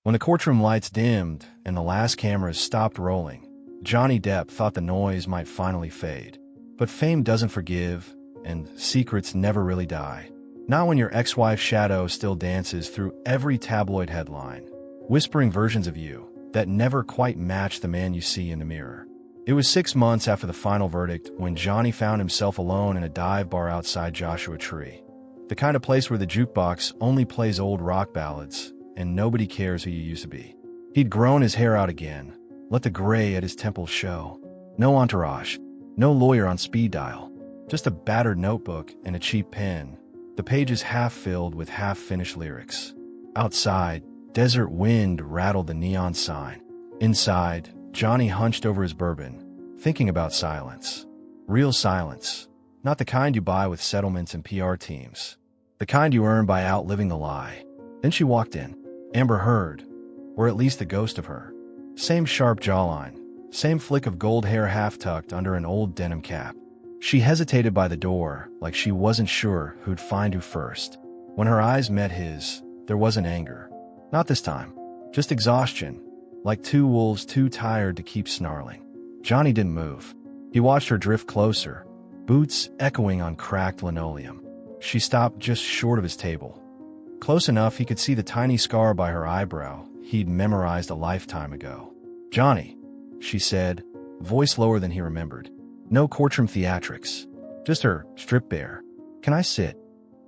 When the courtroom lights dimmed and the last cameras stopped rolling, Johnny Depp thought the noise might finally fade. But fame doesn't forgive, and secrets never really die. Not when your ex-wife's shadow still dances through every tabloid headline, whispering versions of you that never quite match the man you see in the mirror. It was 6 months after the final verdict when Johnny found himself alone in a dive bar outside Joshua Tree. The kind of place where the jukebox only plays old rock ballads, and nobody cares who you used to be. He'd grown his hair out again, let the gray at his temples show. No entourage, no lawyer on speed dial, just a battered notebook and a cheap pen, the pages half filled with half-finished lyrics. Outside, desert wind rattled the neon sign. Inside, Johnny hunched over his bourbon, thinking about silence. Real silence, not the kind you buy with settlements and PR teams. The kind you earn by outliving the lie. Then she walked in. Amber Heard, or at least the ghost of her. Same sharp jawline, same flick of gold hair half-tucked under an old denim cap. She hesitated by the door, like she wasn't sure who'd find who first. When her eyes met his, there wasn't anger. Not this time. Just exhaustion, like two wolves too tired to keep snarling. Johnny didn't move. He watched her drift closer, boots echoing on cracked linoleum. She stopped just short of his table. Close enough he could see the tiny scar by her eyebrow he'd memorized a lifetime ago. "Johnny," she said, voice lower than he remembered. No courtroom theatrics. Just her, stripped bare. "Can I sit?"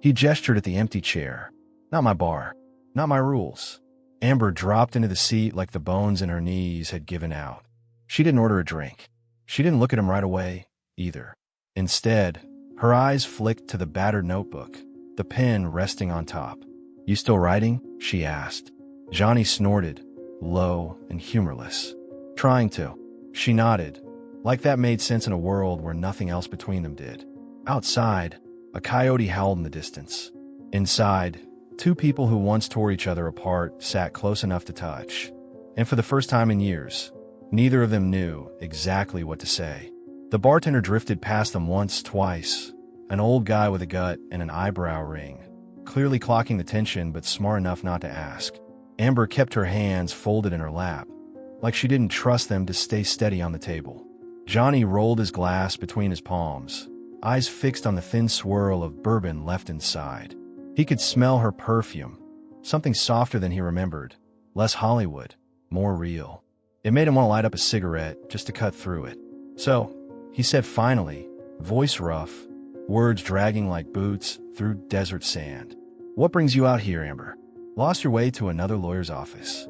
He gestured at the empty chair. "Not my bar. Not my rules." Amber dropped into the seat like the bones in her knees had given out. She didn't order a drink. She didn't look at him right away, either. Instead, her eyes flicked to the battered notebook, the pen resting on top. "You still writing?" she asked. Johnny snorted, low and humorless. "Trying to." She nodded, like that made sense in a world where nothing else between them did. Outside, a coyote howled in the distance. Inside, two people who once tore each other apart sat close enough to touch. And for the first time in years, neither of them knew exactly what to say. The bartender drifted past them once, twice, an old guy with a gut and an eyebrow ring, clearly clocking the tension but smart enough not to ask. Amber kept her hands folded in her lap, like she didn't trust them to stay steady on the table. Johnny rolled his glass between his palms, eyes fixed on the thin swirl of bourbon left inside. He could smell her perfume, something softer than he remembered, less Hollywood, more real. It made him want to light up a cigarette just to cut through it. "So," he said finally, voice rough, words dragging like boots through desert sand. "What brings you out here, Amber? Lost your way to another lawyer's office?"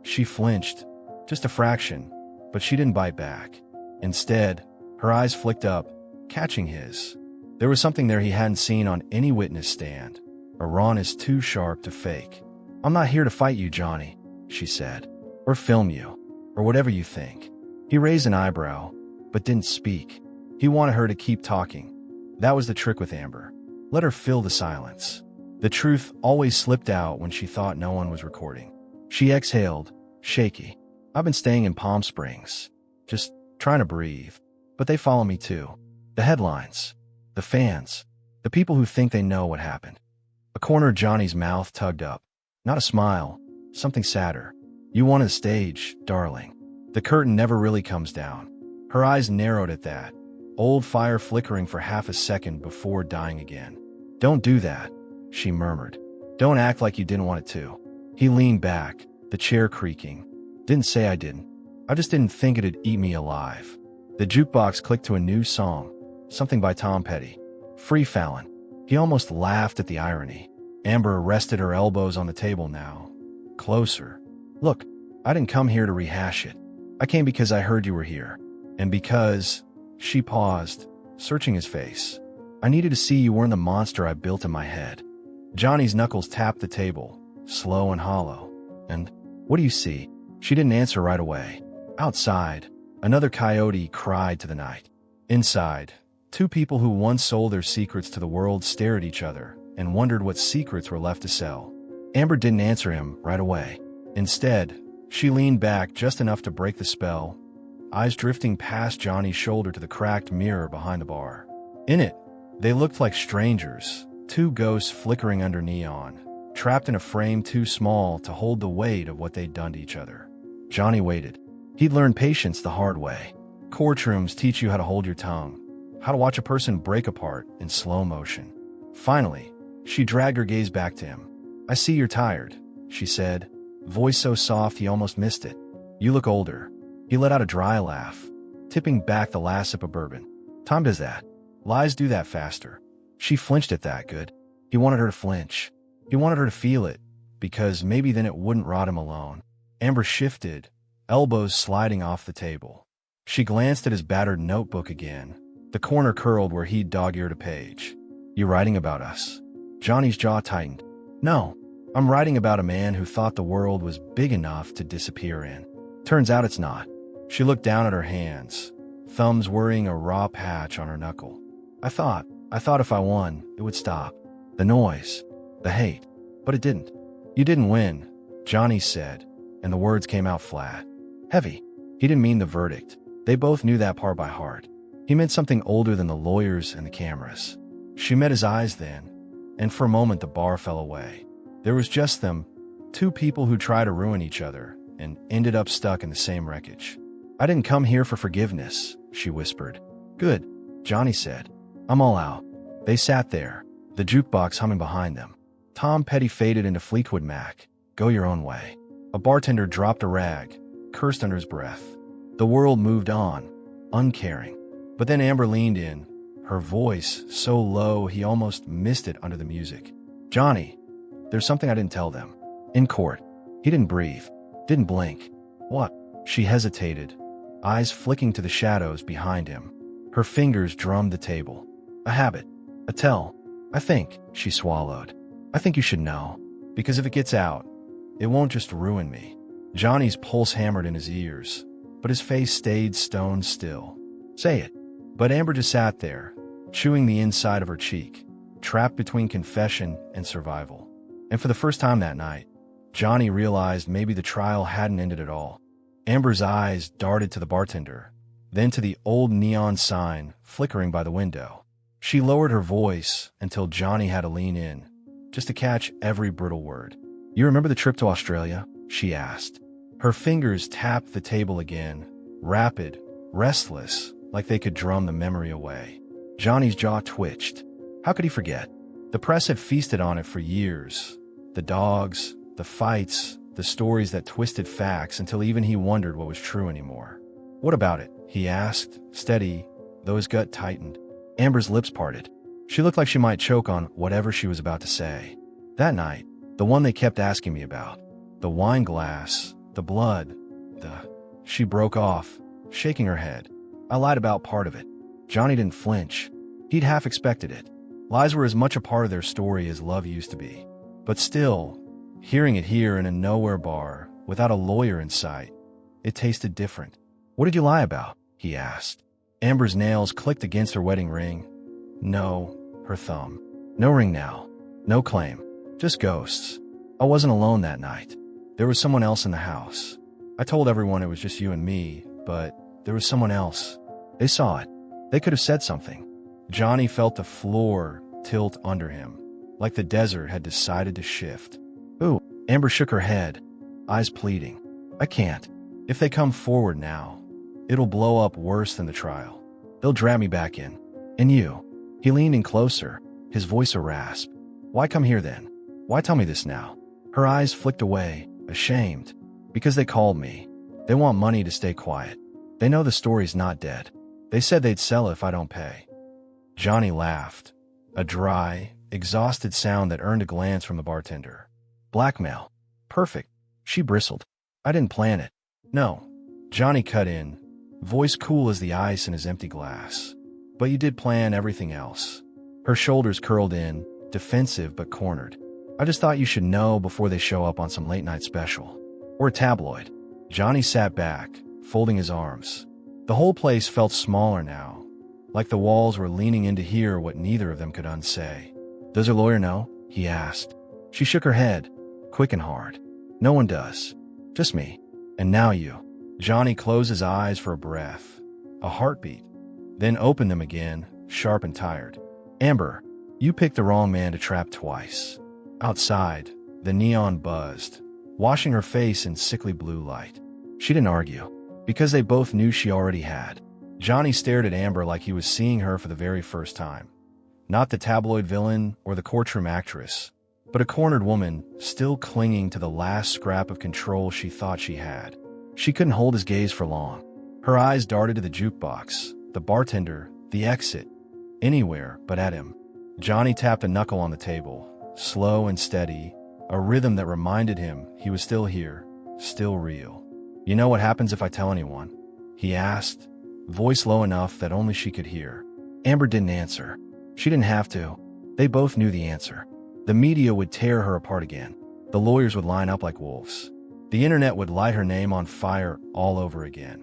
She flinched, just a fraction, but she didn't bite back. Instead, her eyes flicked up, catching his. There was something there he hadn't seen on any witness stand, a rawness too sharp to fake. "I'm not here to fight you, Johnny," she said, "or film you, or whatever you think." He raised an eyebrow, but didn't speak. He wanted her to keep talking. That was the trick with Amber. Let her fill the silence. The truth always slipped out when she thought no one was recording. She exhaled, shaky. "I've been staying in Palm Springs. Just trying to breathe. But they follow me too. The headlines. The fans. The people who think they know what happened." A corner of Johnny's mouth tugged up. Not a smile. Something sadder. "You wanted a stage, darling. The curtain never really comes down." Her eyes narrowed at that, old fire flickering for half a second before dying again. "Don't do that," she murmured. "Don't act like you didn't want it to." He leaned back, the chair creaking. "Didn't say I didn't. I just didn't think it'd eat me alive." The jukebox clicked to a new song, something by Tom Petty. "Free Fallon." He almost laughed at the irony. Amber rested her elbows on the table now. Closer. "Look, I didn't come here to rehash it. I came because I heard you were here. And because..." She paused, searching his face. "I needed to see you weren't the monster I built in my head." Johnny's knuckles tapped the table, slow and hollow. "And what do you see?" She didn't answer right away. Outside, another coyote cried to the night. Inside, two people who once sold their secrets to the world stared at each other and wondered what secrets were left to sell. Amber didn't answer him right away. Instead, she leaned back just enough to break the spell, eyes drifting past Johnny's shoulder to the cracked mirror behind the bar. In it, they looked like strangers, two ghosts flickering under neon, trapped in a frame too small to hold the weight of what they'd done to each other. Johnny waited. He'd learned patience the hard way. Courtrooms teach you how to hold your tongue, how to watch a person break apart in slow motion. Finally, she dragged her gaze back to him. "I see you're tired," she said, voice so soft he almost missed it. "You look older." He let out a dry laugh, tipping back the last sip of bourbon. "Time does that. Lies do that faster." She flinched at that. Good. He wanted her to flinch. He wanted her to feel it, because maybe then it wouldn't rot him alone. Amber shifted, elbows sliding off the table. She glanced at his battered notebook again, the corner curled where he'd dog-eared a page. "You writing about us?" Johnny's jaw tightened. "No, I'm writing about a man who thought the world was big enough to disappear in. Turns out it's not." She looked down at her hands, thumbs worrying a raw patch on her knuckle. I thought if I won, it would stop. The noise, the hate. But it didn't." "You didn't win," Johnny said, and the words came out flat. Heavy. He didn't mean the verdict. They both knew that part by heart. He meant something older than the lawyers and the cameras. She met his eyes then, and for a moment the bar fell away. There was just them, two people who tried to ruin each other and ended up stuck in the same wreckage. "I didn't come here for forgiveness," she whispered. "Good," Johnny said. "I'm all out." They sat there, the jukebox humming behind them. Tom Petty faded into Fleetwood Mac, "Go Your Own Way." A bartender dropped a rag, cursed under his breath. The world moved on, uncaring. But then Amber leaned in, her voice so low he almost missed it under the music. "Johnny, there's something I didn't tell them." In court. He didn't breathe, didn't blink. "What?" She hesitated, eyes flicking to the shadows behind him. Her fingers drummed the table. "A habit. A tell. I think," she swallowed. "I think you should know. Because if it gets out, it won't just ruin me." Johnny's pulse hammered in his ears, but his face stayed stone still. "Say it." But Amber just sat there, chewing the inside of her cheek, trapped between confession and survival. And for the first time that night, Johnny realized maybe the trial hadn't ended at all. Amber's eyes darted to the bartender, then to the old neon sign flickering by the window. She lowered her voice until Johnny had to lean in, just to catch every brittle word. "You remember the trip to Australia?" she asked. Her fingers tapped the table again, rapid, restless, like they could drum the memory away. Johnny's jaw twitched. How could he forget? The press had feasted on it for years. The dogs, the fights, the stories that twisted facts until even he wondered what was true anymore. "What about it?" he asked, steady, though his gut tightened. Amber's lips parted. She looked like she might choke on whatever she was about to say. "That night, the one they kept asking me about. The wine glass, the blood, She broke off, shaking her head. "I lied about part of it." Johnny didn't flinch. He'd half expected it. Lies were as much a part of their story as love used to be. But still, hearing it here in a nowhere bar, without a lawyer in sight, it tasted different. "What did you lie about?" he asked. Amber's nails clicked against her wedding ring. "No," her thumb. "No ring now. No claim. Just ghosts. I wasn't alone that night. There was someone else in the house. I told everyone it was just you and me, but there was someone else. They saw it. They could have said something." Johnny felt the floor tilt under him, like the desert had decided to shift. "Ooh." Amber shook her head, eyes pleading. "I can't. If they come forward now, it'll blow up worse than the trial. They'll drag me back in. And you." He leaned in closer, his voice a rasp. "Why come here then? Why tell me this now?" Her eyes flicked away, ashamed. "Because they called me. They want money to stay quiet. They know the story's not dead. They said they'd sell it if I don't pay." Johnny laughed, a dry, exhausted sound that earned a glance from the bartender. "Blackmail. Perfect." She bristled. "I didn't plan it." "No." Johnny cut in, voice cool as the ice in his empty glass. "But you did plan everything else." Her shoulders curled in, defensive but cornered. "I just thought you should know before they show up on some late-night special. Or a tabloid." Johnny sat back, folding his arms. The whole place felt smaller now, like the walls were leaning in to hear what neither of them could unsay. "Does her lawyer know?" he asked. She shook her head, quick and hard. "No one does. Just me. And now you." Johnny closed his eyes for a breath, a heartbeat, then opened them again, sharp and tired. "Amber, you picked the wrong man to trap twice." Outside, The neon buzzed, washing her face in sickly blue light. She didn't argue, because they both knew she already had. Johnny stared at Amber like he was seeing her for the very first time. Not the tabloid villain or the courtroom actress, but a cornered woman still clinging to the last scrap of control she thought she had. She couldn't hold his gaze for long. Her eyes darted to the jukebox, the bartender, the exit, anywhere but at him. Johnny tapped a knuckle on the table, slow and steady, a rhythm that reminded him he was still here, still real. "You know what happens if I tell anyone?" he asked, voice low enough that only she could hear. Amber didn't answer. She didn't have to. They both knew the answer. The media would tear her apart again. The lawyers would line up like wolves. The internet would light her name on fire all over again.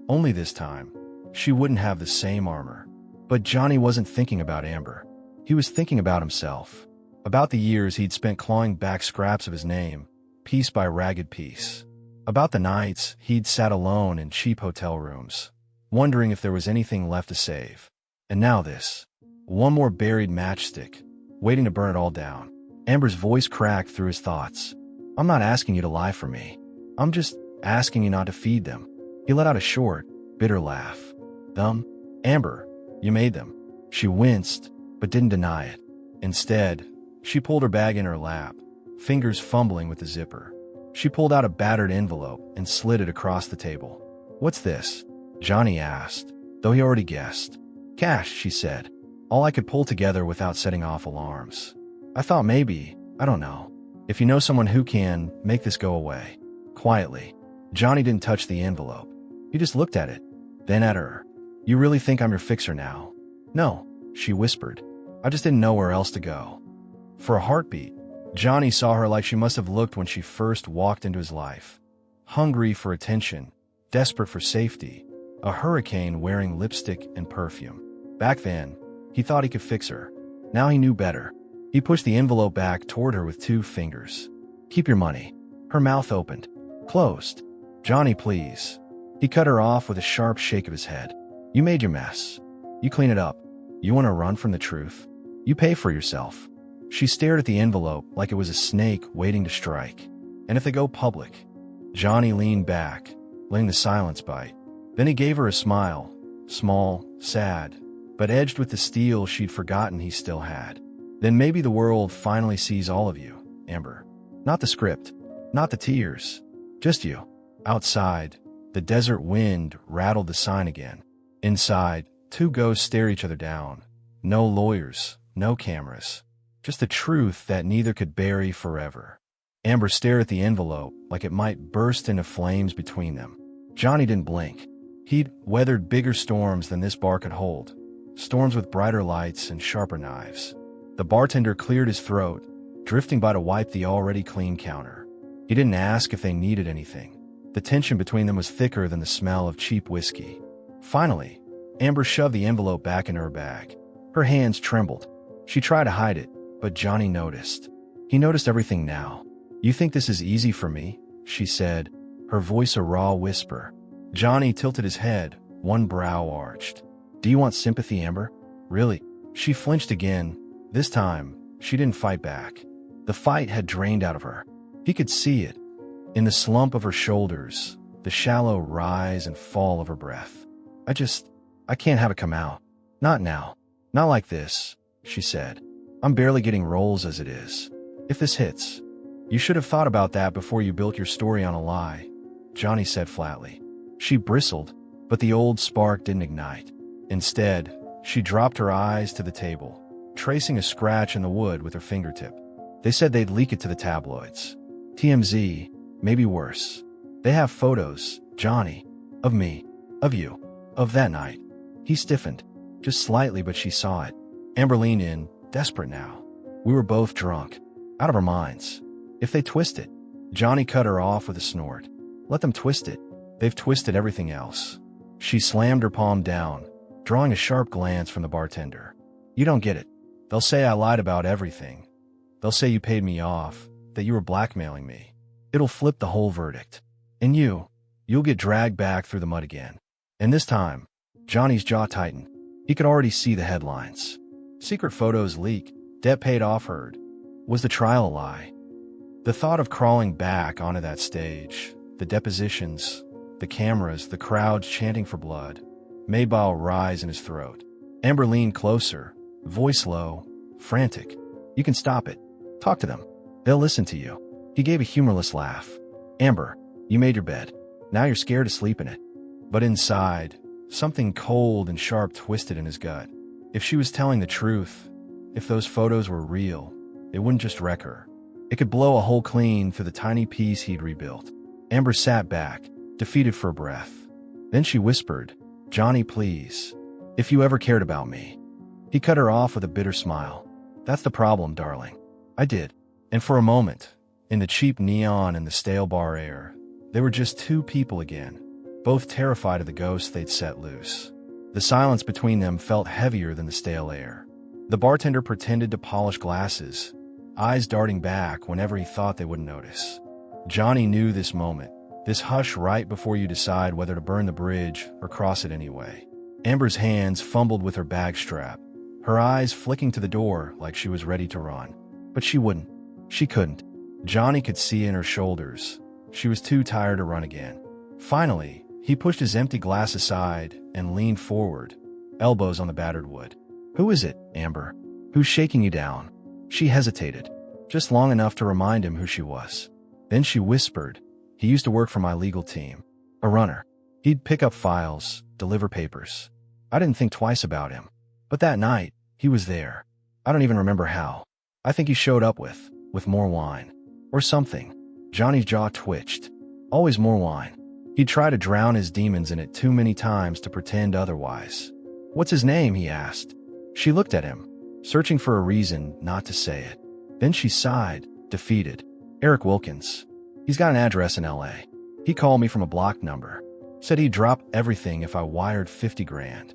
Only this time, she wouldn't have the same armor. But Johnny wasn't thinking about Amber. He was thinking about himself, about the years he'd spent clawing back scraps of his name, piece by ragged piece, about the nights he'd sat alone in cheap hotel rooms, wondering if there was anything left to save. And now this. One more buried matchstick, waiting to burn it all down. Amber's voice cracked through his thoughts. "I'm not asking you to lie for me. I'm just asking you not to feed them." He let out a short, bitter laugh. "Them? Amber, you made them." She winced, but didn't deny it. Instead, she pulled her bag in her lap, fingers fumbling with the zipper. She pulled out a battered envelope and slid it across the table. "What's this?" Johnny asked, though he already guessed. "Cash," she said, all I could pull together without setting off alarms. "I thought maybe, I don't know, if you know someone who can make this go away." Quietly, Johnny didn't touch the envelope. He just looked at it, then at her. "You really think I'm your fixer now?" "No," she whispered. "I just didn't know where else to go." For a heartbeat, Johnny saw her like she must have looked when she first walked into his life. Hungry for attention, desperate for safety, a hurricane wearing lipstick and perfume. Back then, he thought he could fix her. Now he knew better. He pushed the envelope back toward her with 2 fingers. "Keep your money." Her mouth opened. "Closed." "Johnny, please." He cut her off with a sharp shake of his head. "You made your mess. You clean it up. You want to run from the truth? You pay for yourself." She stared at the envelope like it was a snake waiting to strike. "And if they go public?" Johnny leaned back, letting the silence bite. Then he gave her a smile, small, sad, but edged with the steel she'd forgotten he still had. "Then maybe the world finally sees all of you, Amber. Not the script, not the tears, just you." Outside, the desert wind rattled the sign again. Inside, 2 ghosts stare each other down. No lawyers, no cameras. Just the truth that neither could bury forever. Amber stared at the envelope like it might burst into flames between them. Johnny didn't blink. He'd weathered bigger storms than this bar could hold. Storms with brighter lights and sharper knives. The bartender cleared his throat, drifting by to wipe the already clean counter. He didn't ask if they needed anything. The tension between them was thicker than the smell of cheap whiskey. Finally, Amber shoved the envelope back into her bag. Her hands trembled. She tried to hide it, but Johnny noticed. He noticed everything now. "You think this is easy for me?" she said, her voice a raw whisper. Johnny tilted his head, one brow arched. "Do you want sympathy, Amber? Really?" She flinched again. This time, she didn't fight back. The fight had drained out of her. He could see it. In the slump of her shoulders, the shallow rise and fall of her breath. I can't have it come out. Not now. Not like this," she said. "I'm barely getting roles as it is. If this hits." "You should have thought about that before you built your story on a lie," Johnny said flatly. She bristled, but the old spark didn't ignite. Instead, she dropped her eyes to the table, tracing a scratch in the wood with her fingertip. "They said they'd leak it to the tabloids. TMZ, maybe worse. They have photos, Johnny, of me, of you, of that night." He stiffened, just slightly, but she saw it. Amber leaned in, desperate now. "We were both drunk, out of our minds. If they twist it..." Johnny cut her off with a snort. "Let them twist it. They've twisted everything else." She slammed her palm down, drawing a sharp glance from the bartender. "You don't get it. They'll say I lied about everything. They'll say you paid me off, that you were blackmailing me. It'll flip the whole verdict. And you'll get dragged back through the mud again." And this time, Johnny's jaw tightened. He could already see the headlines. Secret photos leak. Depp paid off heard. Was the trial a lie? The thought of crawling back onto that stage, the depositions, the cameras, the crowds chanting for blood, made bile rise in his throat. Amber leaned closer, voice low, frantic. "You can stop it. Talk to them. They'll listen to you." He gave a humorless laugh. "Amber, you made your bed. Now you're scared to sleep in it." But inside, something cold and sharp twisted in his gut. If she was telling the truth, if those photos were real, it wouldn't just wreck her. It could blow a hole clean through the tiny piece he'd rebuilt. Amber sat back, defeated for a breath. Then she whispered, "Johnny, please. If you ever cared about me." He cut her off with a bitter smile. "That's the problem, darling. I did." And for a moment, in the cheap neon and the stale bar air, they were just two people again, both terrified of the ghosts they'd set loose. The silence between them felt heavier than the stale air. The bartender pretended to polish glasses, eyes darting back whenever he thought they wouldn't notice. Johnny knew this moment, this hush right before you decide whether to burn the bridge or cross it anyway. Amber's hands fumbled with her bag strap, her eyes flicking to the door like she was ready to run. But she wouldn't. She couldn't. Johnny could see in her shoulders. She was too tired to run again. Finally, he pushed his empty glass aside and leaned forward, elbows on the battered wood. "Who is it, Amber? Who's shaking you down?" She hesitated, just long enough to remind him who she was. Then she whispered, "He used to work for my legal team. A runner. He'd pick up files, deliver papers." I didn't think twice about him. But that night, he was there. I don't even remember how. I think he showed up with more wine. Or something. Johnny's jaw twitched. Always more wine. He'd tried to drown his demons in it too many times to pretend otherwise. "What's his name?" he asked. She looked at him, searching for a reason not to say it. Then she sighed, defeated. "Eric Wilkins. He's got an address in LA. He called me from a blocked number. Said he'd drop everything if I wired 50 grand.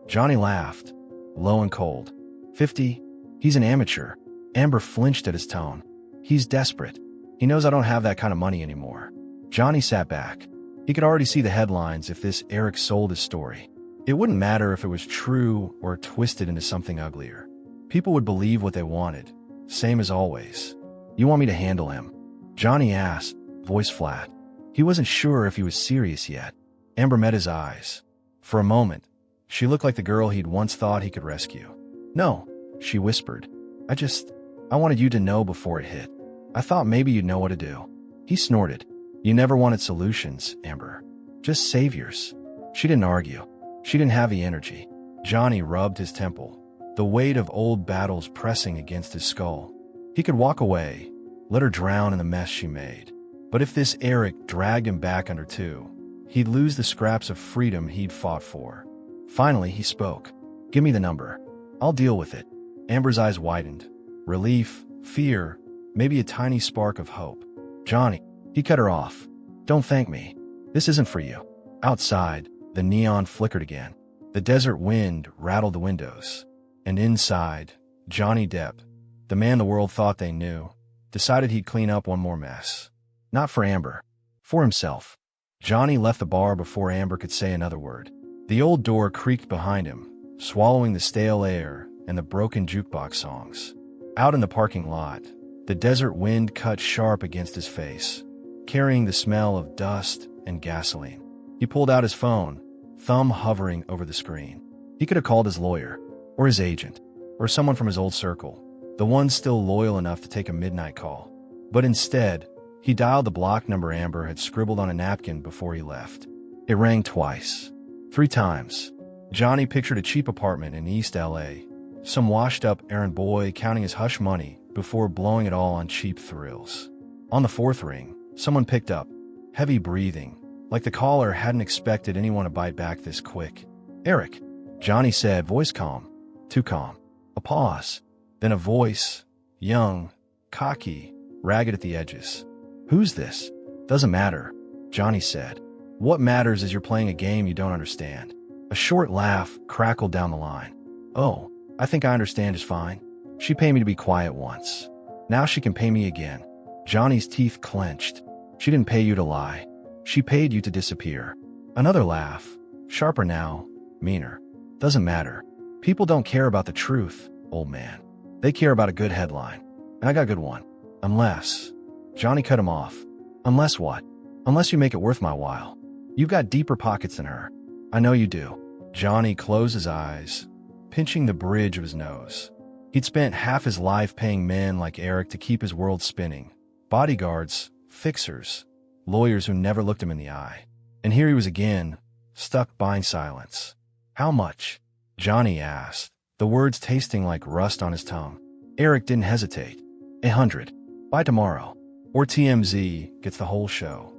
Johnny laughed, low and cold. 50? He's an amateur. Amber flinched at his tone. He's desperate. He knows I don't have that kind of money anymore. Johnny sat back. He could already see the headlines if this Eric sold his story. It wouldn't matter if it was true or twisted into something uglier. People would believe what they wanted, same as always. "You want me to handle him?" Johnny asked, voice flat. He wasn't sure if he was serious yet. Amber met his eyes. For a moment, she looked like the girl he'd once thought he could rescue. "No," she whispered. I wanted you to know before it hit. I thought maybe you'd know what to do." He snorted. "You never wanted solutions, Amber. Just saviors." She didn't argue. She didn't have the energy. Johnny rubbed his temple, the weight of old battles pressing against his skull. He could walk away, let her drown in the mess she made. But if this Eric dragged him back under too, he'd lose the scraps of freedom he'd fought for. Finally, he spoke. "Give me the number. I'll deal with it." Amber's eyes widened. Relief, fear, maybe a tiny spark of hope. "Johnny," he cut her off. "Don't thank me. This isn't for you." Outside, the neon flickered again. The desert wind rattled the windows. And inside, Johnny Depp, the man the world thought they knew, decided he'd clean up one more mess. Not for Amber. For himself. Johnny left the bar before Amber could say another word. The old door creaked behind him, swallowing the stale air and the broken jukebox songs. Out in the parking lot, the desert wind cut sharp against his face, carrying the smell of dust and gasoline. He pulled out his phone, thumb hovering over the screen. He could have called his lawyer, or his agent, or someone from his old circle, the one still loyal enough to take a midnight call. But instead, he dialed the block number Amber had scribbled on a napkin before he left. It rang twice. 3 times. Johnny pictured a cheap apartment in East LA, some washed-up errand boy counting his hush money before blowing it all on cheap thrills. On the 4th ring, someone picked up, heavy breathing, like the caller hadn't expected anyone to bite back this quick. "Eric," Johnny said, voice calm. Too calm. A pause. Then a voice, young, cocky, ragged at the edges. "Who's this?" "Doesn't matter," Johnny said. "What matters is you're playing a game you don't understand." A short laugh crackled down the line. "Oh, I think I understand just fine. She paid me to be quiet once. Now she can pay me again." Johnny's teeth clenched. "She didn't pay you to lie. She paid you to disappear." Another laugh, sharper now, meaner. "Doesn't matter. People don't care about the truth, old man. They care about a good headline. And I got a good one. Unless..." Johnny cut him off. Unless what? Unless you make it worth my while. You've got deeper pockets than her. I know you do. Johnny closed his eyes, pinching the bridge of his nose. He'd spent half his life paying men like Eric to keep his world spinning. Bodyguards, fixers, lawyers who never looked him in the eye. And here he was again, stuck buying silence. How much? Johnny asked, the words tasting like rust on his tongue. Eric didn't hesitate. 100. By tomorrow. Or TMZ gets the whole show.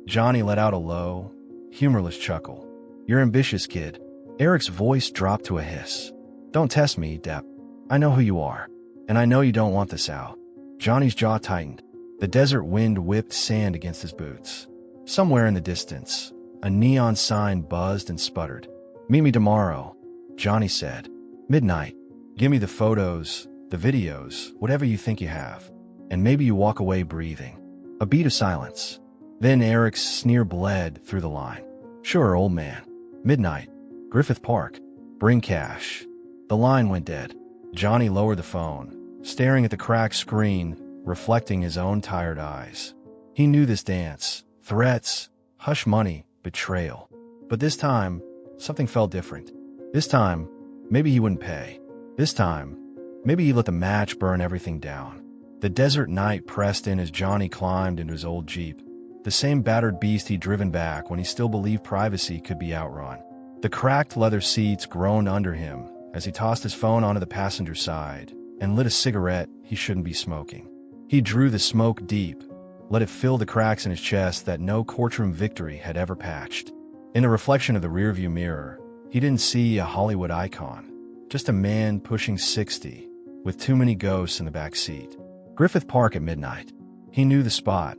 Johnny let out a low, humorless chuckle. You're ambitious, kid. Eric's voice dropped to a hiss. Don't test me, Depp. I know who you are. And I know you don't want this out. Johnny's jaw tightened. The desert wind whipped sand against his boots. Somewhere in the distance, a neon sign buzzed and sputtered. Meet me tomorrow, Johnny said. Midnight. Give me the photos, the videos, whatever you think you have. And maybe you walk away breathing. A beat of silence. Then Eric's sneer bled through the line. Sure, old man. Midnight. Griffith Park. Bring cash. The line went dead. Johnny lowered the phone, staring at the cracked screen, reflecting his own tired eyes. He knew this dance. Threats, hush money, betrayal. But this time, something felt different. This time, maybe he wouldn't pay. This time, maybe he let the match burn everything down. The desert night pressed in as Johnny climbed into his old Jeep, the same battered beast he'd driven back when he still believed privacy could be outrun. The cracked leather seats groaned under him as he tossed his phone onto the passenger side and lit a cigarette he shouldn't be smoking. He drew the smoke deep, let it fill the cracks in his chest that no courtroom victory had ever patched. In the reflection of the rearview mirror, he didn't see a Hollywood icon, just a man pushing 60, with too many ghosts in the back seat. Griffith Park at midnight. He knew the spot.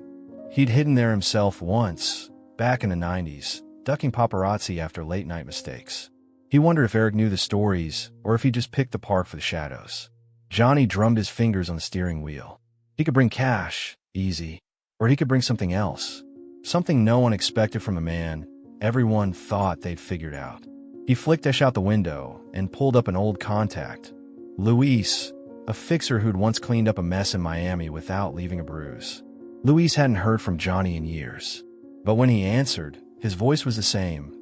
He'd hidden there himself once, back in the 90s, ducking paparazzi after late-night mistakes. He wondered if Eric knew the stories, or if he just picked the park for the shadows. Johnny drummed his fingers on the steering wheel. He could bring cash, easy, or he could bring something else. Something no one expected from a man everyone thought they'd figured out. He flicked Ash out the window and pulled up an old contact. Luis, a fixer who'd once cleaned up a mess in Miami without leaving a bruise. Luis hadn't heard from Johnny in years. But when he answered, his voice was the same.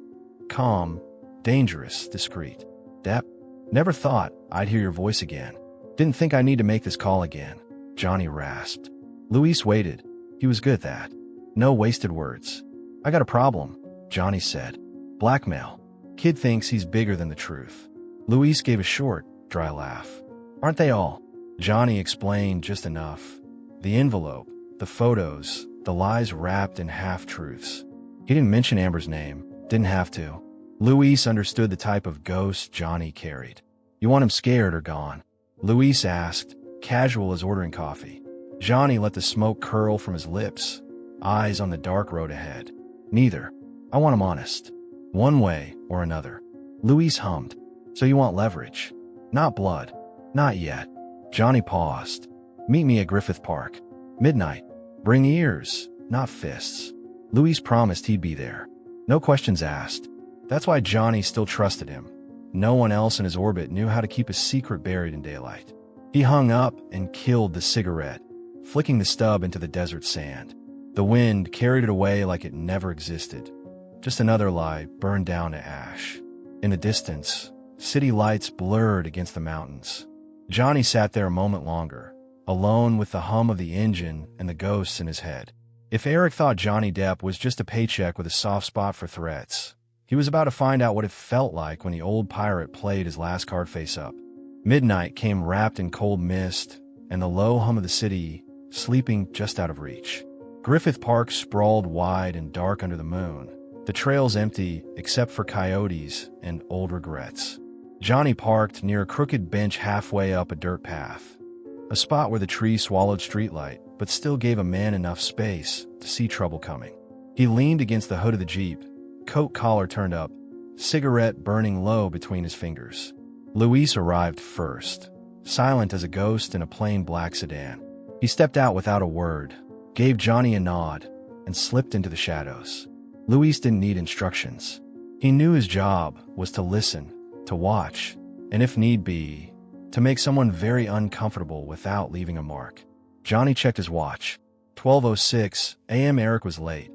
Calm, dangerous, discreet. Depp, never thought I'd hear your voice again. Didn't think I need to make this call again, Johnny rasped. Luis waited. He was good at that. No wasted words. I got a problem, Johnny said. Blackmail. Kid thinks he's bigger than the truth. Luis gave a short, dry laugh. Aren't they all? Johnny explained just enough. The envelope, the photos, the lies wrapped in half-truths. He didn't mention Amber's name. Didn't have to. Luis understood the type of ghost Johnny carried. You want him scared or gone? Luis asked, casual as ordering coffee. Johnny let the smoke curl from his lips, eyes on the dark road ahead. Neither. I want him honest. One way or another. Luis hummed. So you want leverage? Not blood. Not yet. Johnny paused. Meet me at Griffith Park. Midnight. Bring ears, not fists. Luis promised he'd be there. No questions asked. That's why Johnny still trusted him. No one else in his orbit knew how to keep a secret buried in daylight. He hung up and killed the cigarette, flicking the stub into the desert sand. The wind carried it away like it never existed. Just another lie burned down to ash. In the distance, city lights blurred against the mountains. Johnny sat there a moment longer, alone with the hum of the engine and the ghosts in his head. If Eric thought Johnny Depp was just a paycheck with a soft spot for threats, he was about to find out what it felt like when the old pirate played his last card face up. Midnight came wrapped in cold mist, and the low hum of the city sleeping just out of reach. Griffith Park sprawled wide and dark under the moon, the trails empty except for coyotes and old regrets. Johnny parked near a crooked bench halfway up a dirt path, a spot where the tree swallowed streetlight but still gave a man enough space to see trouble coming. He leaned against the hood of the Jeep, coat collar turned up, cigarette burning low between his fingers. Luis arrived first, silent as a ghost in a plain black sedan. He stepped out without a word, gave Johnny a nod, and slipped into the shadows. Luis didn't need instructions. He knew his job was to listen, to watch, and if need be, to make someone very uncomfortable without leaving a mark. Johnny checked his watch. 12:06 a.m. Eric was late.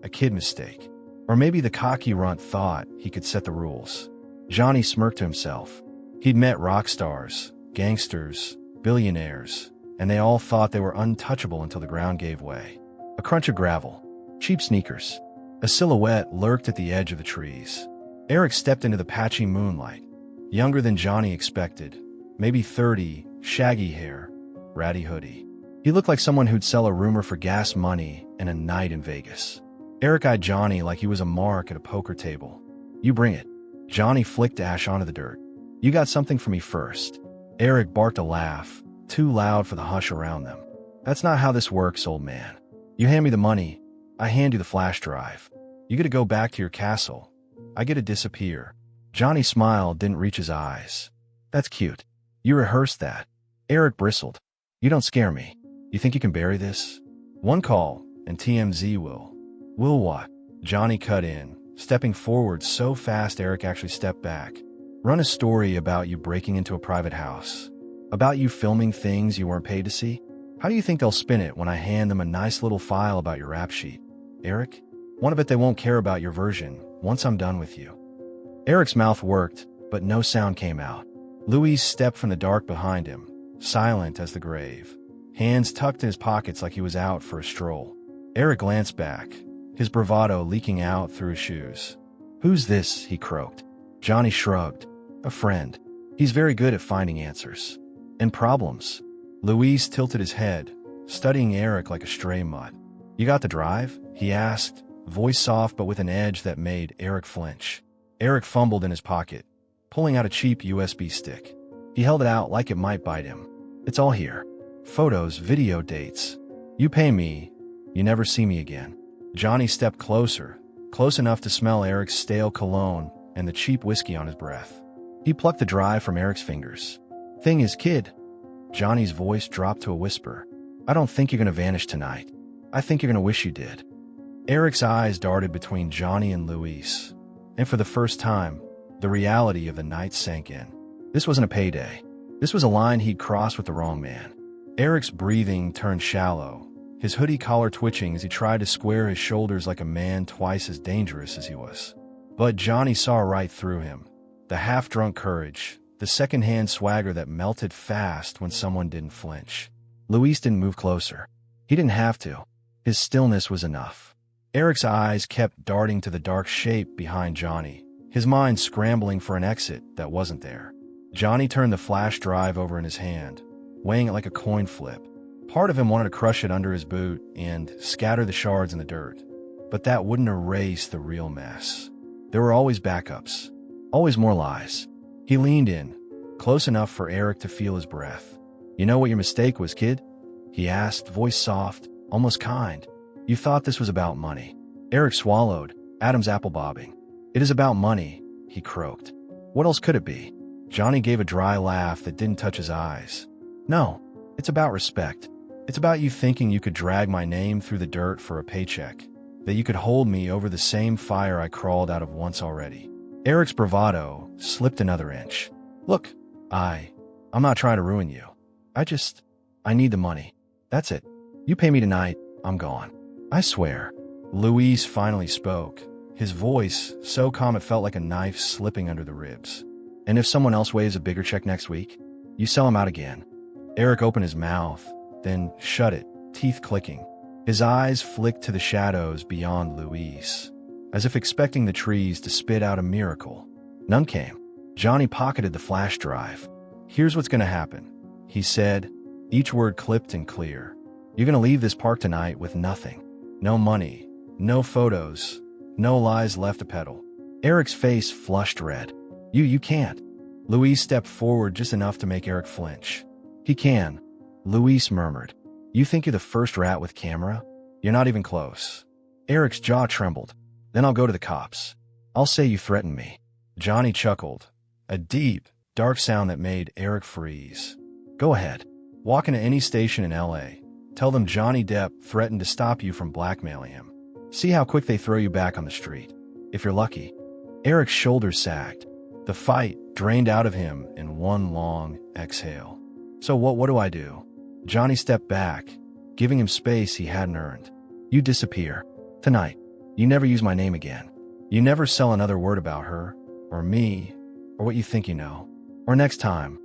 A kid mistake. Or maybe the cocky runt thought he could set the rules. Johnny smirked to himself. He'd met rock stars, gangsters, billionaires, and they all thought they were untouchable until the ground gave way. A crunch of gravel. Cheap sneakers. A silhouette lurked at the edge of the trees. Eric stepped into the patchy moonlight. Younger than Johnny expected. Maybe 30, shaggy hair, ratty hoodie. He looked like someone who'd sell a rumor for gas money and a night in Vegas. Eric eyed Johnny like he was a mark at a poker table. You bring it. Johnny flicked ash onto the dirt. You got something for me first. Eric barked a laugh, too loud for the hush around them. That's not how this works, old man. You hand me the money, I hand you the flash drive. You get to go back to your castle. I get to disappear. Johnny's smile didn't reach his eyes. That's cute. You rehearsed that. Eric bristled. You don't scare me. You think you can bury this? One call, and TMZ will. Will what? Johnny cut in, stepping forward so fast Eric actually stepped back. Run a story about you breaking into a private house. About you filming things you weren't paid to see? How do you think they'll spin it when I hand them a nice little file about your rap sheet? Eric? Wanna bet they won't care about your version once I'm done with you. Eric's mouth worked, but no sound came out. Louise stepped from the dark behind him, silent as the grave. Hands tucked in his pockets like he was out for a stroll. Eric glanced back, his bravado leaking out through his shoes. Who's this? He croaked. Johnny shrugged. A friend. He's very good at finding answers. And problems. Louise tilted his head, studying Eric like a stray mutt. You got the drive? He asked, voice soft but with an edge that made Eric flinch. Eric fumbled in his pocket, pulling out a cheap USB stick. He held it out like it might bite him. It's all here. Photos, video dates. You pay me, you never see me again. Johnny stepped closer, close enough to smell Eric's stale cologne and the cheap whiskey on his breath. He plucked the drive from Eric's fingers. Thing is, kid. Johnny's voice dropped to a whisper. I don't think you're gonna vanish tonight. I think you're gonna wish you did. Eric's eyes darted between Johnny and Louise. And for the first time, the reality of the night sank in. This wasn't a payday. This was a line he'd crossed with the wrong man. Eric's breathing turned shallow, his hoodie collar twitching as he tried to square his shoulders like a man twice as dangerous as he was. But Johnny saw right through him. The half-drunk courage, the second-hand swagger that melted fast when someone didn't flinch. Louise didn't move closer. He didn't have to. His stillness was enough. Eric's eyes kept darting to the dark shape behind Johnny, his mind scrambling for an exit that wasn't there. Johnny turned the flash drive over in his hand, weighing it like a coin flip. Part of him wanted to crush it under his boot and scatter the shards in the dirt. But that wouldn't erase the real mess. There were always backups. Always more lies. He leaned in, close enough for Eric to feel his breath. You know what your mistake was, kid? He asked, voice soft, almost kind. You thought this was about money. Eric swallowed, Adam's apple bobbing. It is about money, he croaked. What else could it be? Johnny gave a dry laugh that didn't touch his eyes. No, it's about respect. It's about you thinking you could drag my name through the dirt for a paycheck, that you could hold me over the same fire I crawled out of once already. Eric's bravado slipped another inch. Look, I'm not trying to ruin you. I need the money. That's it. You pay me tonight, I'm gone. I swear. Louise finally spoke, his voice so calm it felt like a knife slipping under the ribs. And if someone else waves a bigger check next week, you sell him out again. Eric opened his mouth, then shut it, teeth clicking. His eyes flicked to the shadows beyond Louise, as if expecting the trees to spit out a miracle. None came. Johnny pocketed the flash drive. Here's what's gonna happen, he said, each word clipped and clear. You're gonna leave this park tonight with nothing. No money, no photos, no lies left to peddle. Eric's face flushed red. You can't. Louise stepped forward just enough to make Eric flinch. He can, Louise murmured. You think you're the first rat with camera? You're not even close. Eric's jaw trembled. Then I'll go to the cops. I'll say you threatened me. Johnny chuckled, a deep, dark sound that made Eric freeze. Go ahead. Walk into any station in LA. Tell them Johnny Depp threatened to stop you from blackmailing him. See how quick they throw you back on the street. If you're lucky. Eric's shoulders sagged. The fight drained out of him in one long exhale. So what do I do? Johnny stepped back, giving him space he hadn't earned. You disappear. Tonight. You never use my name again. You never sell another word about her, or me, or what you think you know. Or next time.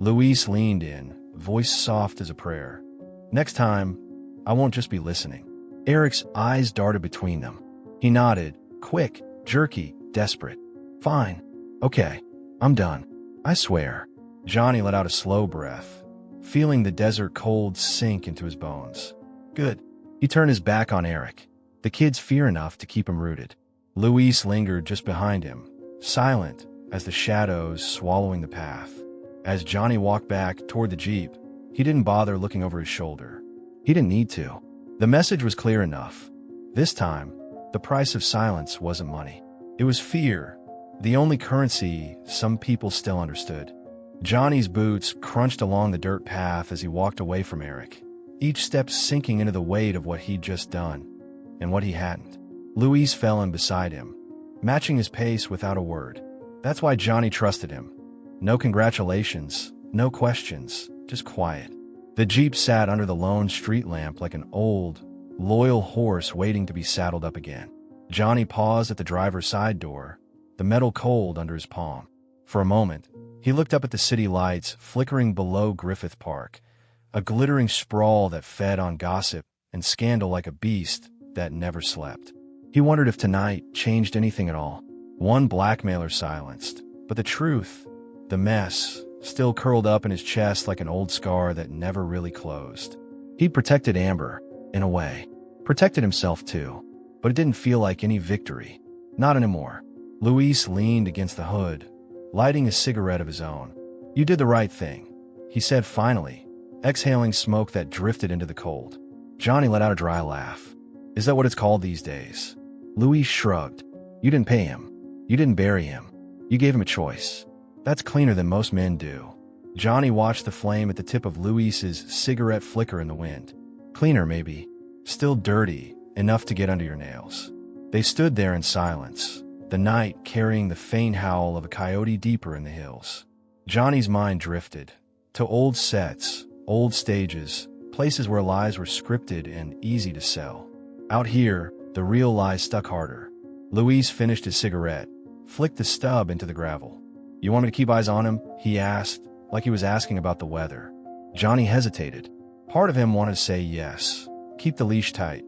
Luis leaned in, voice soft as a prayer. Next time, I won't just be listening. Eric's eyes darted between them. He nodded, quick, jerky, desperate. Fine. Okay. I'm done. I swear. Johnny let out a slow breath, feeling the desert cold sink into his bones. Good. He turned his back on Eric. The kid's fear enough to keep him rooted. Luis lingered just behind him, silent as the shadows swallowing the path. As Johnny walked back toward the Jeep, he didn't bother looking over his shoulder. He didn't need to. The message was clear enough. This time, the price of silence wasn't money. It was fear, the only currency some people still understood. Johnny's boots crunched along the dirt path as he walked away from Eric, each step sinking into the weight of what he'd just done, and what he hadn't. Luis fell in beside him, matching his pace without a word. That's why Johnny trusted him. No congratulations, no questions, just quiet. The Jeep sat under the lone street lamp like an old, loyal horse waiting to be saddled up again. Johnny paused at the driver's side door, the metal cold under his palm. For a moment, he looked up at the city lights flickering below Griffith Park, a glittering sprawl that fed on gossip and scandal like a beast that never slept. He wondered if tonight changed anything at all. One blackmailer silenced, but the truth, the mess, still curled up in his chest like an old scar that never really closed. He'd protected Amber, in a way. Protected himself too, but it didn't feel like any victory. Not anymore. Luis leaned against the hood, lighting a cigarette of his own. You did the right thing, he said finally, exhaling smoke that drifted into the cold. Johnny let out a dry laugh. Is that what it's called these days? Luis shrugged. You didn't pay him. You didn't bury him. You gave him a choice. That's cleaner than most men do. Johnny watched the flame at the tip of Luis's cigarette flicker in the wind. Cleaner, maybe. Still dirty, enough to get under your nails. They stood there in silence, the night carrying the faint howl of a coyote deeper in the hills. Johnny's mind drifted to old sets, old stages, places where lies were scripted and easy to sell. Out here, the real lies stuck harder. Luis finished his cigarette, flicked the stub into the gravel. You want me to keep eyes on him? He asked, like he was asking about the weather. Johnny hesitated. Part of him wanted to say yes. Keep the leash tight.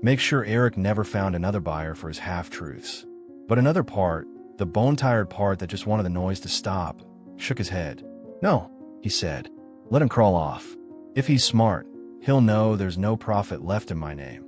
Make sure Eric never found another buyer for his half-truths. But another part, the bone-tired part that just wanted the noise to stop, shook his head. No, he said. Let him crawl off. If he's smart, he'll know there's no profit left in my name.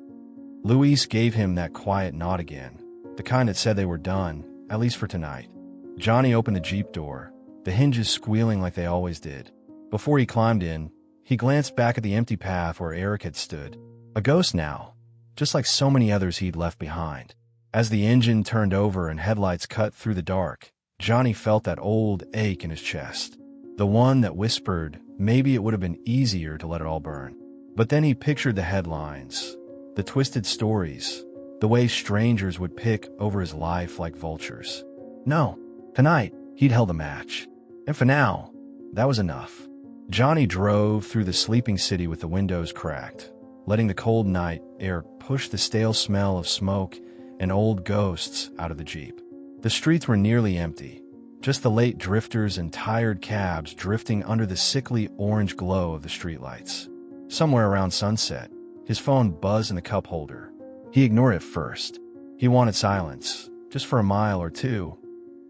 Luis gave him that quiet nod again, the kind that said they were done, at least for tonight. Johnny opened the Jeep door, the hinges squealing like they always did. Before he climbed in, he glanced back at the empty path where Eric had stood. A ghost now, just like so many others he'd left behind. As the engine turned over and headlights cut through the dark, Johnny felt that old ache in his chest. The one that whispered maybe it would have been easier to let it all burn. But then he pictured the headlines, the twisted stories, the way strangers would pick over his life like vultures. No, tonight, he'd held a match. And for now, that was enough. Johnny drove through the sleeping city with the windows cracked, letting the cold night air push the stale smell of smoke and old ghosts out of the Jeep. The streets were nearly empty, just the late drifters and tired cabs drifting under the sickly orange glow of the streetlights. Somewhere around sunset, his phone buzzed in the cup holder. He ignored it first. He wanted silence, just for a mile or two,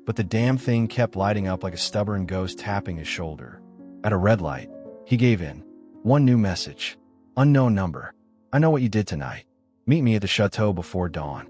but the damn thing kept lighting up like a stubborn ghost tapping his shoulder. At a red light, he gave in. One new message. Unknown number. I know what you did tonight. Meet me at the chateau before dawn.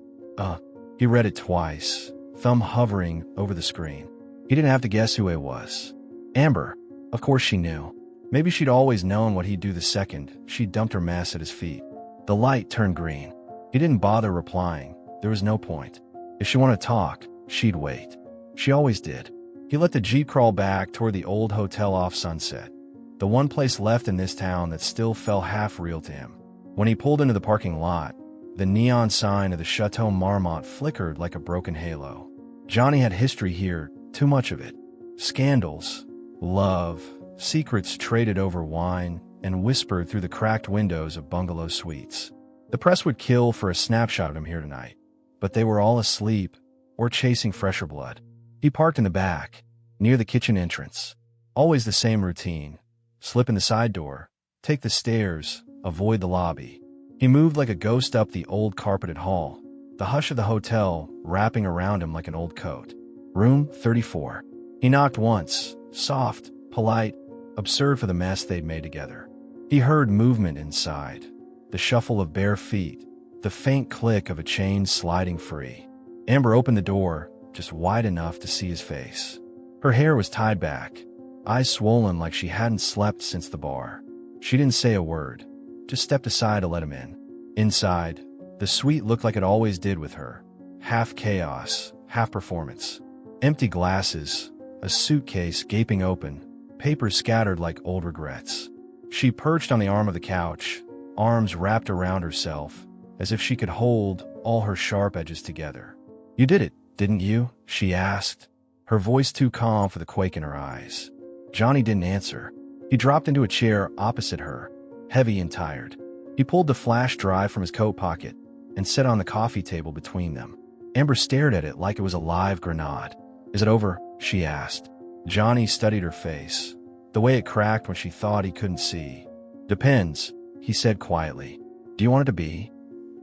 He read it twice, thumb hovering over the screen. He didn't have to guess who it was. Amber. Of course she knew. Maybe she'd always known what he'd do the second she dumped her mess at his feet. The light turned green. He didn't bother replying. There was no point. If she wanted to talk, she'd wait. She always did. He let the Jeep crawl back toward the old hotel off Sunset, the one place left in this town that still felt half real to him. When he pulled into the parking lot, the neon sign of the Chateau Marmont flickered like a broken halo. Johnny had history here, too much of it. Scandals, love, secrets traded over wine, and whispered through the cracked windows of bungalow suites. The press would kill for a snapshot of him here tonight, but they were all asleep or chasing fresher blood. He parked in the back, near the kitchen entrance. Always the same routine. Slip in the side door, take the stairs, avoid the lobby. He moved like a ghost up the old carpeted hall, the hush of the hotel wrapping around him like an old coat. Room 34. He knocked once, soft, polite, absurd for the mess they'd made together. He heard movement inside, the shuffle of bare feet, the faint click of a chain sliding free. Amber opened the door, just wide enough to see his face. Her hair was tied back, eyes swollen like she hadn't slept since the bar. She didn't say a word, just stepped aside to let him in. Inside, the suite looked like it always did with her. Half chaos, half performance. Empty glasses, a suitcase gaping open, papers scattered like old regrets. She perched on the arm of the couch, arms wrapped around herself, as if she could hold all her sharp edges together. "You did it, didn't you?" she asked, her voice too calm for the quake in her eyes. Johnny didn't answer. He dropped into a chair opposite her, heavy and tired. He pulled the flash drive from his coat pocket and set it on the coffee table between them. Amber stared at it like it was a live grenade. "Is it over?" she asked. Johnny studied her face, the way it cracked when she thought he couldn't see. "Depends," he said quietly. "Do you want it to be?"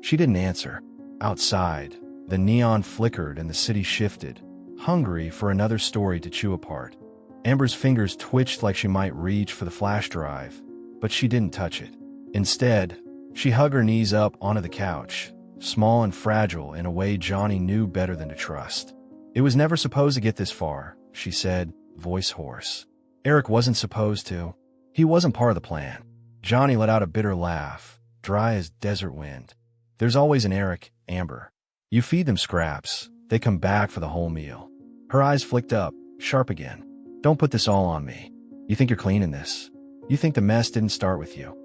She didn't answer. Outside, the neon flickered and the city shifted, hungry for another story to chew apart. Amber's fingers twitched like she might reach for the flash drive, but she didn't touch it. Instead, she hugged her knees up onto the couch, small and fragile in a way Johnny knew better than to trust. "It was never supposed to get this far," she said, voice hoarse. "Eric wasn't supposed to. He wasn't part of the plan." Johnny let out a bitter laugh, dry as desert wind. "There's always an Eric, Amber. You feed them scraps, they come back for the whole meal." Her eyes flicked up, sharp again. "Don't put this all on me. You think you're cleaning this? You think the mess didn't start with you?"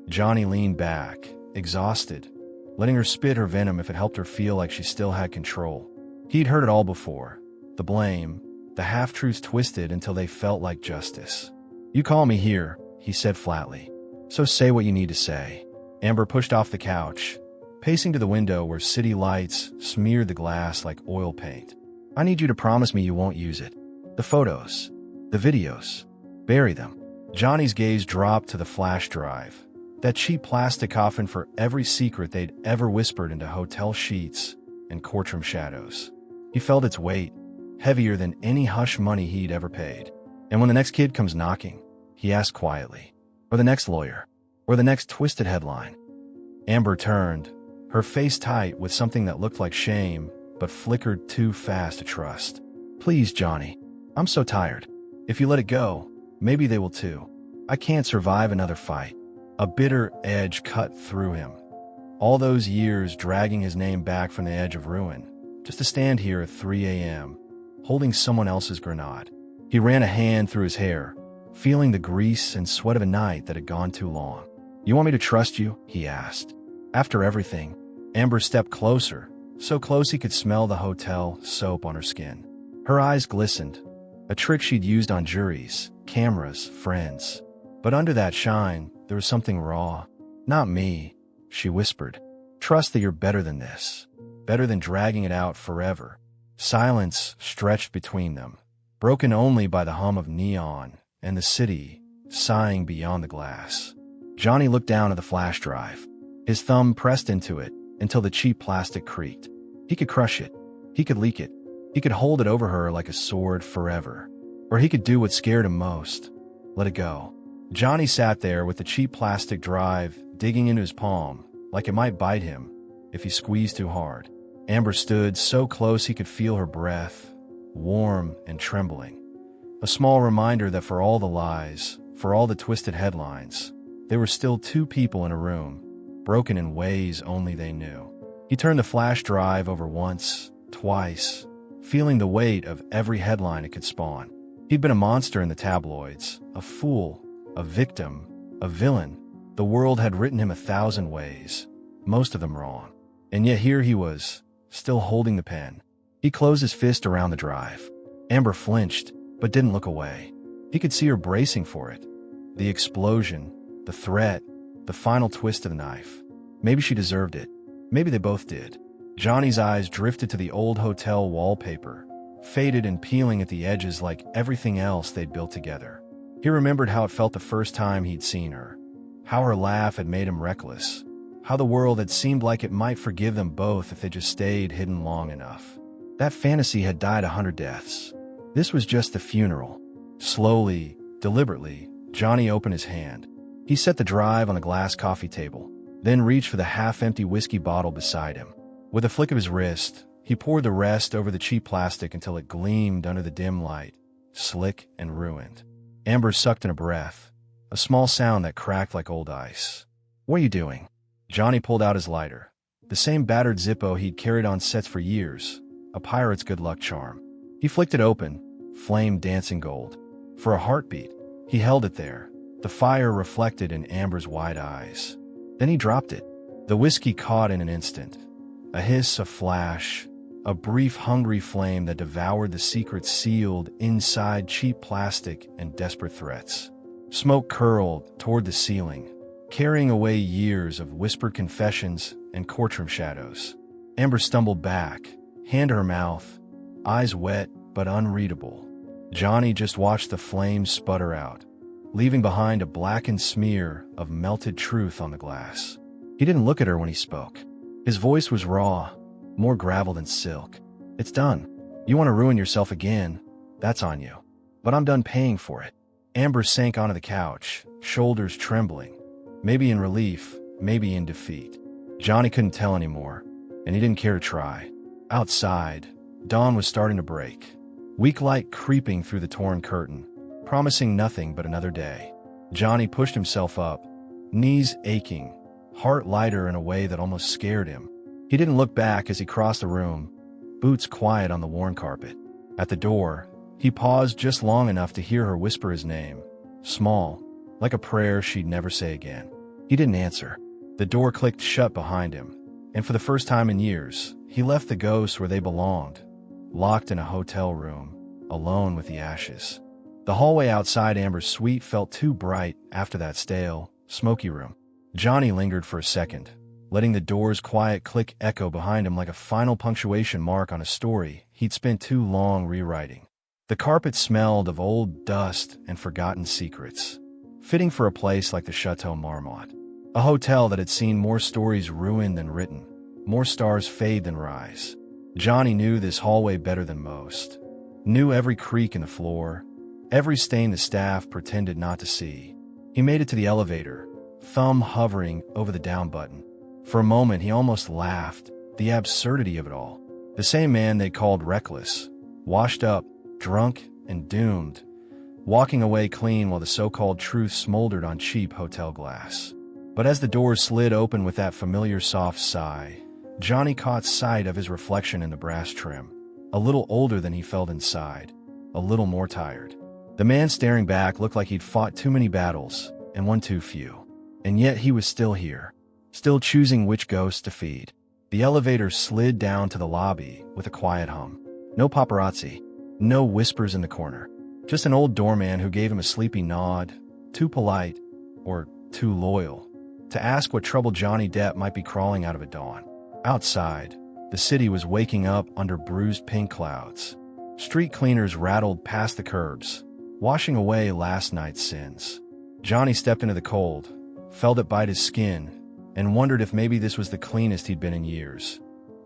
Johnny leaned back, exhausted, letting her spit her venom if it helped her feel like she still had control. He'd heard it all before. The blame, the half-truths twisted until they felt like justice. "You call me here," he said flatly. "So say what you need to say." Amber pushed off the couch, pacing to the window where city lights smeared the glass like oil paint. "I need you to promise me you won't use it. The photos, the videos, bury them." Johnny's gaze dropped to the flash drive, that cheap plastic coffin for every secret they'd ever whispered into hotel sheets and courtroom shadows. He felt its weight, heavier than any hush money he'd ever paid. "And when the next kid comes knocking," he asked quietly, "or the next lawyer, or the next twisted headline?" Amber turned, her face tight with something that looked like shame, but flickered too fast to trust. "Please, Johnny. I'm so tired. If you let it go, maybe they will too. I can't survive another fight." A bitter edge cut through him. All those years dragging his name back from the edge of ruin, just to stand here at 3 a.m., holding someone else's grenade. He ran a hand through his hair, feeling the grease and sweat of a night that had gone too long. "You want me to trust you?" he asked. "After everything?" Amber stepped closer, so close he could smell the hotel soap on her skin. Her eyes glistened, a trick she'd used on juries, cameras, friends. But under that shine, there was something raw. "Not me," she whispered. "Trust that you're better than this, better than dragging it out forever." Silence stretched between them, broken only by the hum of neon and the city sighing beyond the glass. Johnny looked down at the flash drive. His thumb pressed into it until the cheap plastic creaked. He could crush it. He could leak it. He could hold it over her like a sword forever. Or he could do what scared him most: let it go. Johnny sat there with the cheap plastic drive digging into his palm, like it might bite him if he squeezed too hard. Amber stood so close he could feel her breath, warm and trembling. A small reminder that for all the lies, for all the twisted headlines, there were still two people in a room, broken in ways only they knew. He turned the flash drive over once, twice, feeling the weight of every headline it could spawn. He'd been a monster in the tabloids, a fool, a victim, a villain. The world had written him 1,000 ways, most of them wrong. And yet here he was, still holding the pen. He closed his fist around the drive. Amber flinched, but didn't look away. He could see her bracing for it. The explosion, The threat, the final twist of the knife. Maybe she deserved it. Maybe they both did. Johnny's eyes drifted to the old hotel wallpaper, faded and peeling at the edges like everything else they'd built together. He remembered how it felt the first time he'd seen her, how her laugh had made him reckless, how the world had seemed like it might forgive them both if they just stayed hidden long enough. That fantasy had died 100 deaths. This was just the funeral. Slowly, deliberately, Johnny opened his hand. He set the drive on the glass coffee table, then reached for the half-empty whiskey bottle beside him. With a flick of his wrist, he poured the rest over the cheap plastic until it gleamed under the dim light, slick and ruined. Amber sucked in a breath, a small sound that cracked like old ice. "What are you doing?" Johnny pulled out his lighter, the same battered Zippo he'd carried on sets for years, a pirate's good luck charm. He flicked it open, flame dancing gold. For a heartbeat, he held it there, the fire reflected in Amber's wide eyes. Then he dropped it. The whiskey caught in an instant. A hiss, a flash, a brief hungry flame that devoured the secrets sealed inside cheap plastic and desperate threats. Smoke curled toward the ceiling, carrying away years of whispered confessions and courtroom shadows. Amber stumbled back, hand to her mouth, eyes wet but unreadable. Johnny just watched the flames sputter out, leaving behind a blackened smear of melted truth on the glass. He didn't look at her when he spoke. His voice was raw, more gravel than silk. "It's done. You want to ruin yourself again, that's on you. But I'm done paying for it." Amber sank onto the couch, shoulders trembling, maybe in relief, maybe in defeat. Johnny couldn't tell anymore, and he didn't care to try. Outside, dawn was starting to break, weak light creeping through the torn curtain, promising nothing but another day. Johnny pushed himself up, knees aching, heart lighter in a way that almost scared him. He didn't look back as he crossed the room, boots quiet on the worn carpet. At the door, he paused just long enough to hear her whisper his name, small, like a prayer she'd never say again. He didn't answer. The door clicked shut behind him, and for the first time in years, he left the ghosts where they belonged, locked in a hotel room, alone with the ashes. The hallway outside Amber's suite felt too bright after that stale, smoky room. Johnny lingered for a second, letting the door's quiet click echo behind him like a final punctuation mark on a story he'd spent too long rewriting. The carpet smelled of old dust and forgotten secrets, fitting for a place like the Chateau Marmot, a hotel that had seen more stories ruined than written, more stars fade than rise. Johnny knew this hallway better than most, knew every creak in the floor, every stain the staff pretended not to see. He made it to the elevator, thumb hovering over the down button. For a moment he almost laughed, the absurdity of it all. The same man they called reckless, washed up, drunk, and doomed, walking away clean while the so-called truth smoldered on cheap hotel glass. But as the doors slid open with that familiar soft sigh, Johnny caught sight of his reflection in the brass trim, a little older than he felt inside, a little more tired. The man staring back looked like he'd fought too many battles and won too few. And yet he was still here, still choosing which ghost to feed. The elevator slid down to the lobby with a quiet hum. No paparazzi, no whispers in the corner. Just an old doorman who gave him a sleepy nod, too polite, or too loyal, to ask what trouble Johnny Depp might be crawling out of at dawn. Outside, the city was waking up under bruised pink clouds. Street cleaners rattled past the curbs, washing away last night's sins. Johnny stepped into the cold, felt it bite his skin, and wondered if maybe this was the cleanest he'd been in years.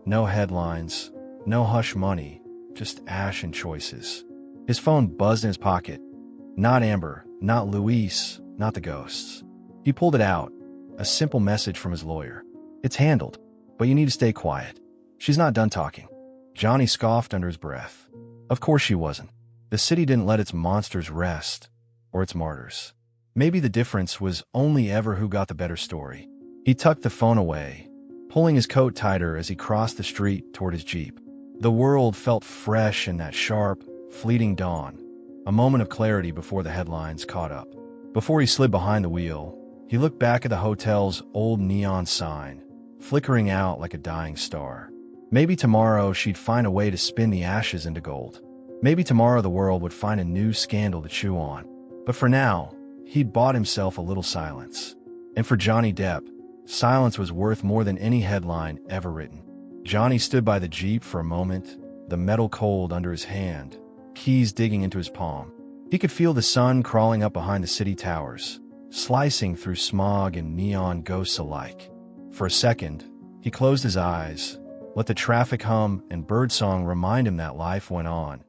No headlines, no hush money, just ash and choices. His phone buzzed in his pocket. Not Amber, not Luis, not the ghosts. He pulled it out, a simple message from his lawyer. "It's handled, but you need to stay quiet. She's not done talking." Johnny scoffed under his breath. Of course she wasn't. The city didn't let its monsters rest, or its martyrs. Maybe the difference was only ever who got the better story. He tucked the phone away, pulling his coat tighter as he crossed the street toward his Jeep. The world felt fresh in that sharp, fleeting dawn, a moment of clarity before the headlines caught up. Before he slid behind the wheel, he looked back at the hotel's old neon sign, flickering out like a dying star. Maybe tomorrow she'd find a way to spin the ashes into gold. Maybe tomorrow the world would find a new scandal to chew on. But for now, he'd bought himself a little silence. And for Johnny Depp, silence was worth more than any headline ever written. Johnny stood by the Jeep for a moment, the metal cold under his hand, keys digging into his palm. He could feel the sun crawling up behind the city towers, slicing through smog and neon ghosts alike. For a second, he closed his eyes, let the traffic hum and birdsong remind him that life went on,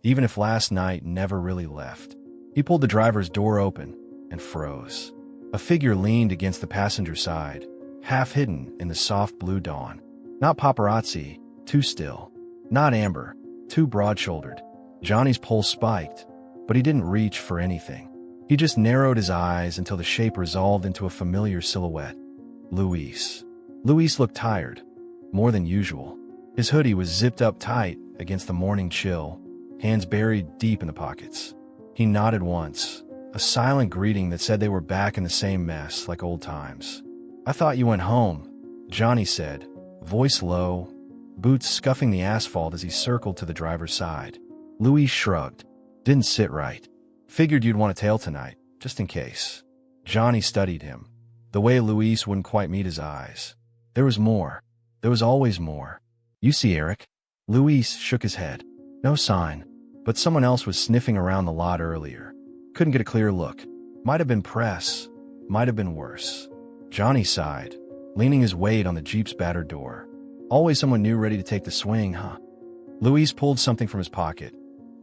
even if last night never really left. He pulled the driver's door open and froze. A figure leaned against the passenger side, half hidden in the soft blue dawn. Not paparazzi, too still. Not amber, too broad-shouldered. Johnny's pulse spiked, but he didn't reach for anything. He just narrowed his eyes until the shape resolved into a familiar silhouette. Luis. Luis looked tired, more than usual. His hoodie was zipped up tight against the morning chill, hands buried deep in the pockets. He nodded once, a silent greeting that said they were back in the same mess like old times. "I thought you went home," Johnny said, voice low, boots scuffing the asphalt as he circled to the driver's side. Luis shrugged. "Didn't sit right. Figured you'd want a tail tonight, just in case." Johnny studied him, the way Luis wouldn't quite meet his eyes. There was more. There was always more. "You see Eric?" Luis shook his head. "No sign, but someone else was sniffing around the lot earlier. Couldn't get a clear look. Might have been press, might have been worse." Johnny sighed, leaning his weight on the Jeep's battered door. "Always someone new ready to take the swing, huh?" Luis pulled something from his pocket,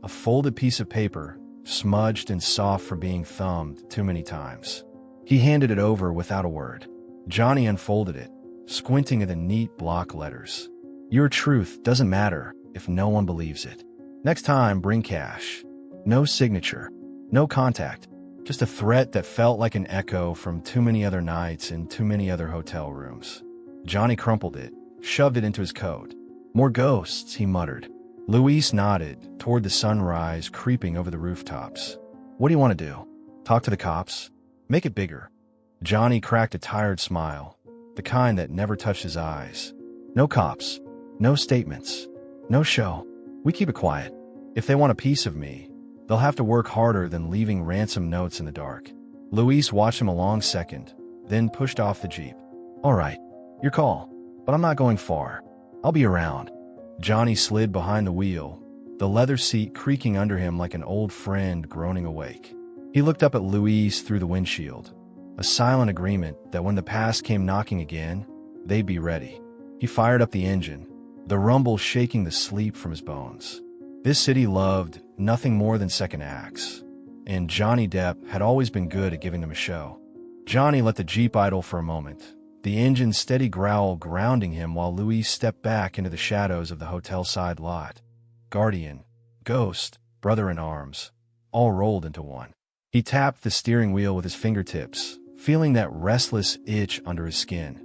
a folded piece of paper, smudged and soft from being thumbed too many times. He handed it over without a word. Johnny unfolded it, squinting at the neat block letters. "Your truth doesn't matter if no one believes it. Next time, bring cash." No signature, no contact, just a threat that felt like an echo from too many other nights in too many other hotel rooms. Johnny crumpled it, shoved it into his coat. "More ghosts," he muttered. Luis nodded toward the sunrise creeping over the rooftops. "What do you want to do? Talk to the cops? Make it bigger." Johnny cracked a tired smile, the kind that never touched his eyes. "No cops, no statements, no show. We keep it quiet. If they want a piece of me, they'll have to work harder than leaving ransom notes in the dark." Luis watched him a long second, then pushed off the Jeep. "All right, your call, but I'm not going far. I'll be around." Johnny slid behind the wheel, the leather seat creaking under him like an old friend groaning awake. He looked up at Luis through the windshield, a silent agreement that when the past came knocking again, they'd be ready. He fired up the engine, the rumble shaking the sleep from his bones. This city loved nothing more than second acts, and Johnny Depp had always been good at giving them a show. Johnny let the Jeep idle for a moment, the engine's steady growl grounding him while Luis stepped back into the shadows of the hotel side lot. Guardian, ghost, brother-in-arms, all rolled into one. He tapped the steering wheel with his fingertips, feeling that restless itch under his skin,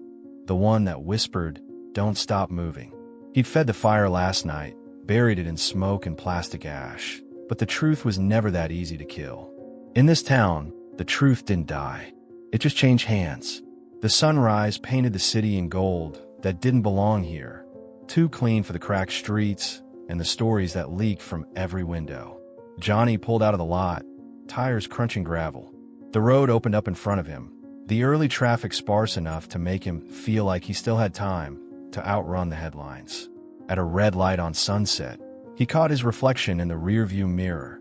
the one that whispered, "Don't stop moving." He'd fed the fire last night, buried it in smoke and plastic ash, but the truth was never that easy to kill. In this town, the truth didn't die. It just changed hands. The sunrise painted the city in gold that didn't belong here, too clean for the cracked streets and the stories that leaked from every window. Johnny pulled out of the lot, tires crunching gravel. The road opened up in front of him, the early traffic sparse enough to make him feel like he still had time to outrun the headlines. At a red light on Sunset, he caught his reflection in the rearview mirror.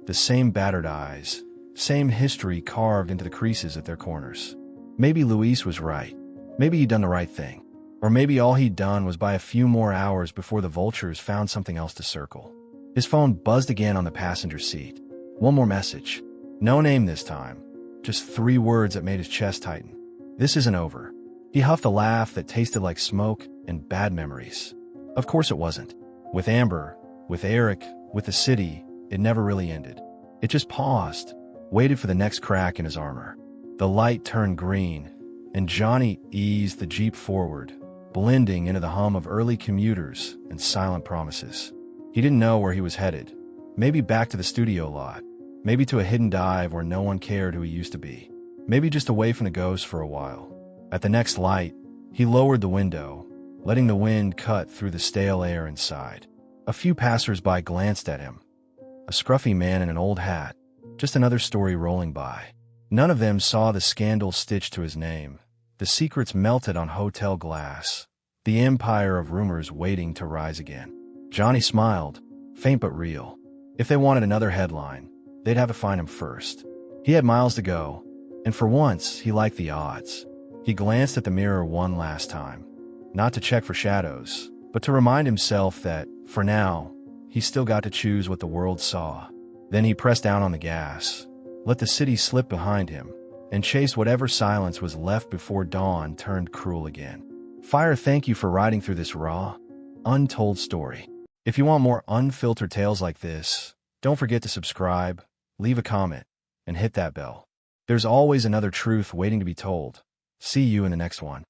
The same battered eyes, same history carved into the creases at their corners. Maybe Luis was right. Maybe he'd done the right thing. Or maybe all he'd done was buy a few more hours before the vultures found something else to circle. His phone buzzed again on the passenger seat. One more message. No name this time. Just 3 words that made his chest tighten. "This isn't over." He huffed a laugh that tasted like smoke and bad memories. Of course it wasn't. With Amber, with Eric, with the city, it never really ended. It just paused, waited for the next crack in his armor. The light turned green, and Johnny eased the Jeep forward, blending into the hum of early commuters and silent promises. He didn't know where he was headed. Maybe back to the studio lot. Maybe to a hidden dive where no one cared who he used to be. Maybe just away from the ghosts for a while. At the next light, he lowered the window, letting the wind cut through the stale air inside. A few passers-by glanced at him. A scruffy man in an old hat, just another story rolling by. None of them saw the scandal stitched to his name, the secrets melted on hotel glass, the empire of rumors waiting to rise again. Johnny smiled, faint but real. If they wanted another headline, they'd have to find him first. He had miles to go, and for once, he liked the odds. He glanced at the mirror one last time, not to check for shadows, but to remind himself that, for now, he still got to choose what the world saw. Then he pressed down on the gas, let the city slip behind him, and chased whatever silence was left before dawn turned cruel again. Fire, thank you for riding through this raw, untold story. If you want more unfiltered tales like this, don't forget to subscribe, leave a comment, and hit that bell. There's always another truth waiting to be told. See you in the next one.